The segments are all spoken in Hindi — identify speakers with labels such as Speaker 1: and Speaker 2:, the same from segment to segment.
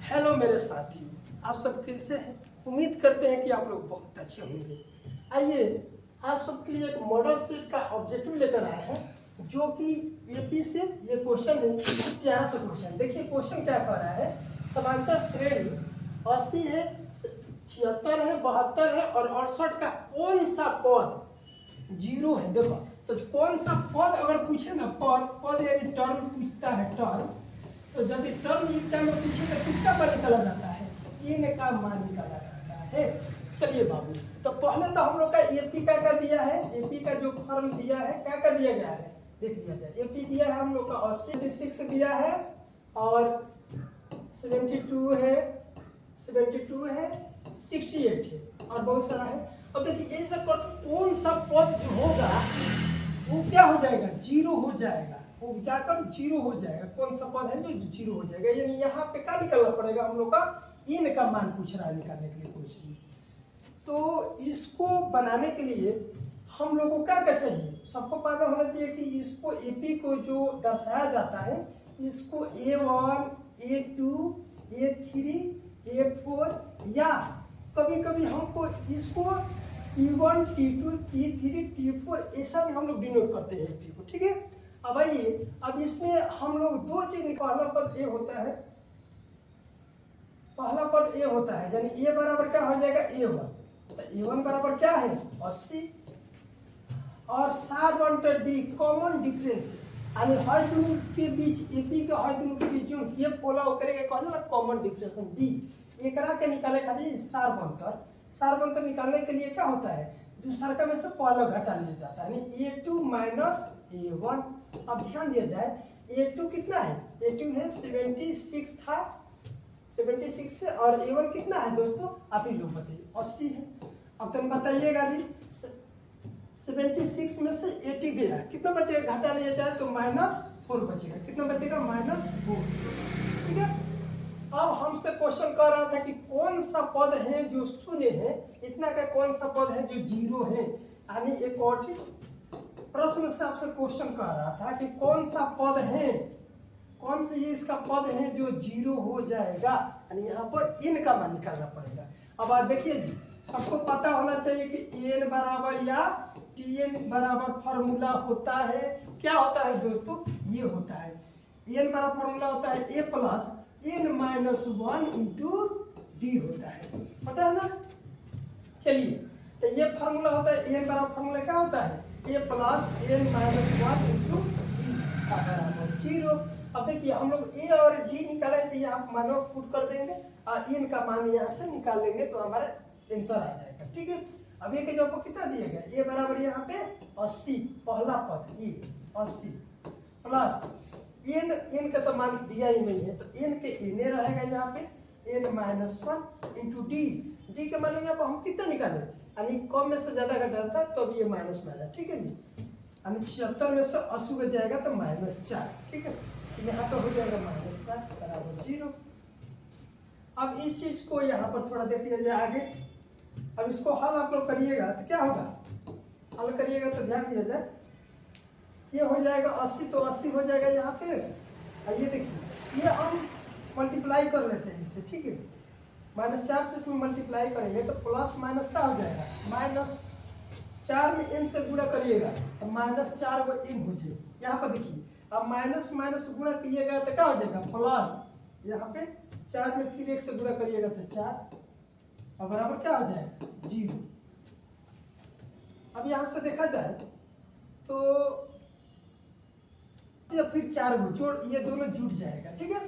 Speaker 1: हेलो मेरे साथियों, आप सब कैसे हैं? उम्मीद करते हैं कि आप लोग बहुत अच्छे होंगे। आइए आप सबके लिए एक मॉडल सेट का ऑब्जेक्टिव लेकर आए हैं जो कि एपी से ये क्वेश्चन है। प्यारा सा क्वेश्चन देखिए, क्वेश्चन क्या कह रहा है। समांतर श्रेणी 80 है, 76 है, 72 है और 68 का कौन सा पद जीरो है। देखो तो कौन सा पद अगर पूछे ना, पद यानी टर्म पूछता है टर्म, तो जब टर्म एग्जाम में पूछे तो किसका मान निकाला जाता है? एन का मान निकाला जाता है। चलिए बाबू, तो पहले तो हम लोग का एपी का दिया है, एपी का जो फॉर्म दिया है क्या दिया गया है देख लिया जाए। एपी दिया है हम लोग का 86 दिया है और 72 है, 68 है और बहुत सारा है। अब देखिए ऐसा कर कौन सा पद जो होगा वो क्या हो जाएगा? जीरो हो जाएगा, वो जाकर जीरो हो जाएगा। कौन सा पद है जो जीरो हो जाएगा? यानी यहाँ पे क्या निकालना पड़ेगा हम लोग का? इन का मान पूछ रहा है निकालने के लिए क्वेश्चन। तो इसको बनाने के लिए हम लोग को क्या चाहिए? सबको पता होना चाहिए कि इसको एपी को जो दर्शाया जाता है इसको A1, A2, A3, A4 या कभी कभी हमको इसको T1, T2, T3, T4 ऐसा भी हम लोग डिनोट करते हैं एपी को। ठीक है, अब आइए, अब इसमें हम लोग दो चीज, पहला पद ए होता है, पहला पद ए होता है यानी ए बराबर क्या हो जाएगा? A1। तो A1 बराबर क्या है? 80 और सार बंटर डी कॉमन डिफरेंस यानी हर दोनों के बीच एपी के हर दोनों के बीच जो ये फॉलो करेगा कहल ना कॉमन डिफरेंस डी। एकरा के निकाले खातिर सार बंतर निकालने के लिए क्या होता है? दूसरा का में से पहला घटा लिया जाता है यानी A2 माइनस A1। अब ध्यान दिया जाए A2 कितना है? A2 है 76 था, 76 से, और A1 कितना है दोस्तों? आप ही लोग बताइए, 80 है। अब तुम बताइएगा जी 76 में से 80 गया, कितना बचेगा? घटा लिया जाए तो -4 बचेगा। कितना बचेगा? -4। ठीक है, अब हमसे क्वेश्चन कर रहा था कि कौन सा पद है जो शून्य है, इतना का कौन सा पद है जो जीरो है। यानी एक और प्रश्न से आपसे क्वेश्चन कर रहा था कि कौन सा पद है, कौन सा ये इसका पद है जो जीरो हो जाएगा, यानी यहाँ पर इन का मान निकालना पड़ेगा। अब आप देखिए जी, सबको पता होना चाहिए कि एन बराबर या टीएन बराबर फॉर्मूला होता है। क्या होता है दोस्तों? ये होता है एन बराबर फॉर्मूला होता है A plus n minus 1 into D होता है, पता है ना। चलिए, तो ये फार्मूला होता है, एन बराबर फार्मूला क्या होता है? A plus n minus 1 into D बराबर 0। अब देखिए हम लोग ए और डी निकाले तो ये आप मानो पुट कर देंगे और n का मान यहाँ से निकाल लेंगे तो हमारा आंसर आ जाएगा। ठीक है, अब ये के जो आपको कितना दिया गया? ए बराबर यहाँ पे 80, पहला पद ए 80 प्लस n का तो मान दिया ही नहीं है तो n के n रहेगा यहाँ पे n माइनस 1 इंटू डी के मान यहाँ पर हम कितना निकाले? यानी कम में से ज्यादा घटा था तो अभी ये माइनस में आया। ठीक है जी, यानी 76 में से 80 में जाएगा तो -4। ठीक है, यहाँ पर हो जाएगा -4 बराबर 0। अब इस चीज को यहाँ पर थोड़ा देख लिया जाए आगे। अब इसको हल आप लोग करिएगा तो क्या होगा? हल करिएगा तो ध्यान दिया जाए, ये हो जाएगा 80 तो 80 हो जाएगा यहाँ पे। ये देखिए ये हम मल्टीप्लाई कर लेते हैं इससे। ठीक है, -4 से इसमें मल्टीप्लाई करेंगे तो प्लस माइनस क्या हो जाएगा? -4 में n से गुणा करिएगा तो -4 वो n हो जाए। यहाँ पर देखिए अब माइनस माइनस गुणा कीजिएगा तो क्या हो जाएगा? प्लस, यहाँ पे 4 में फिर 1 से गुणा करिएगा तो 4 और बराबर क्या हो जाएगा? 0। अब यहाँ से देखा जाए तो या फिर 4 को जोड़, ये दोनों जुड़ जाएगा। ठीक है,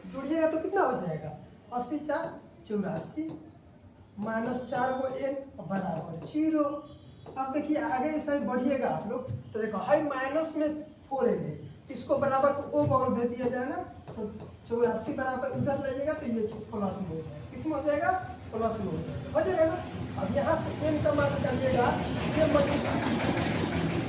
Speaker 1: जुड़िएगा तो कितना हो जाएगा? 80 4 84 -4 को n बराबर 0। अब देखिए आगे ऐसा बढ़िएगा आप लोग तो देखो हाई माइनस में 4 है, इसको बराबर को ओ बगल भेज दिया जाए ना तो 84 बराबर उधर लाइएगा तो ये चीज प्लस में हो जाएगा। किसमें हो जाएगा? प्लस में हो जाएगा ना। अब यहाँ से n का मान निकालिएगा,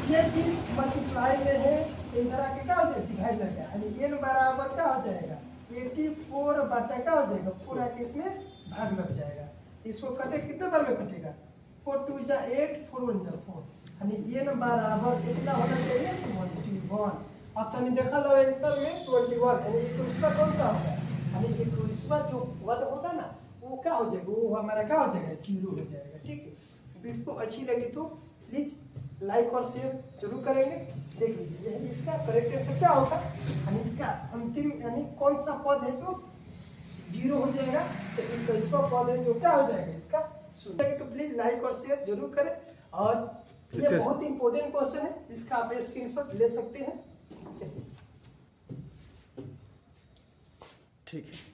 Speaker 1: ये चीज मल्टीप्लाई में है, इधर आके क्या हो जाएगा? डिवाइड लग गया, यानी n बराबर क्या हो जाएगा? 84 बटा क्या हो जाएगा? 4 आके इसमें भाग लग जाएगा। इसको कटे कितने बार में कटेगा? 4 2 जा 8, 4 1 जा 4, यानी n बराबर कितना होना चाहिए? 21। अब तनी देखा लो आंसर में 21, यानी तो उसका कौन सा होगा? यानी इक्कीसवां जो पद होगा ना वो क्या हो जाएगा, वो हमारा क्या हो जाएगा, 0 हो जाएगा। ठीक है, वीडियो अच्छी लगी तो प्लीज़ लाइक और शेयर जरूर करेंगे। देख लीजिए यही इसका करेक्ट आंसर क्या होगा, यानी इसका अंतिम यानी कौन सा पद है जो 0 हो जाएगा, तो 21वां पद है जो क्या हो जाएगा इसका 0। तो प्लीज़ लाइक और शेयर जरूर करें। और ये बहुत इंपॉर्टेंट क्वेश्चन है जिसका आप स्क्रीनशॉट ले सकते हैं। चलिए
Speaker 2: ठीक है।